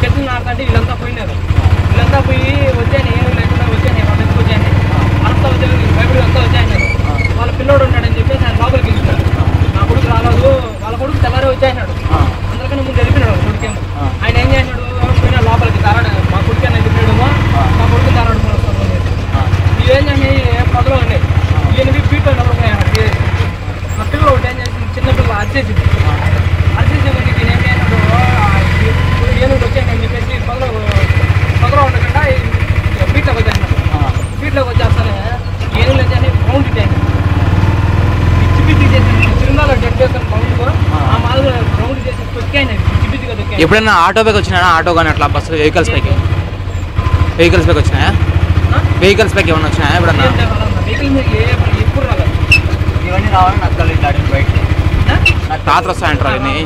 చెట్లు నాకంటే వీళ్ళంతా పోయినారు. వీళ్ళంతా పోయి వచ్చాయని ఏనుగు లేకుండా వచ్చాయని వాళ్ళ ఎందుకు వచ్చాయని అంతా వచ్చాయి, భయపడి అంతా వచ్చాయన్నారు. వాళ్ళ పిల్లోడు ఉంటాడని చెప్పేసి ఆయన లోపలికి వెళ్ళిపోయాడు. నా కొడుకు రాలేదు, వాళ్ళ కొడుకు తెల్లారే వచ్చాయన్నాడు. అందరికన్నా ముందు వెళ్ళిపోయినాడు వాళ్ళ కొడుకేమో. ఆయన ఏం చేసినాడు, పోయినా లోపలికి తారాడు, మా కొడుకు అని చెప్పాడేమో, మా కొడుకు తారాడు ఇవేం చేసి పదలో ఉన్నాయి. ఈయనవి పీట్లో నవ్వుకున్నాడు. మా పిల్లలు ఒకటి ఏం చేసింది, చిన్నపిల్లలు అరిచేసింది. అరిచేసేందుకు ఈయన ఏం చేసినాడు, ఏనుగులు వచ్చాయని చెప్పేసి పదలో ఉండకుండా పీట్లోకి వచ్చేసినాడు. పీట్లోకి వచ్చేస్తానే ఏనుగులు వచ్చాయని రౌండ్ ఇచ్చాయి. పిచ్చి పిచ్చి చేసి తిరుమలలో డెడ్ వేసిన రౌండ్లో ఆ మాదిరి రౌండ్ చేసి తొక్కాయి, పిచ్చి పిచ్చిగా తొక్కాయి. ఎప్పుడైనా ఆటో పైకి వచ్చినా, ఆటో కానీ అట్లా బస్సు వెహికల్స్ పైకి వచ్చినాయా? వెహికల్స్ పైకి ఏమన్నా వచ్చినాయా ఎప్పుడన్నా? వెహికల్ మీద ఎప్పుడు రాలేదు. ఇవన్నీ రావాలని నక్కలు ఇట్లా బయట రాత్రి వస్తాయంటారు అవన్నీ.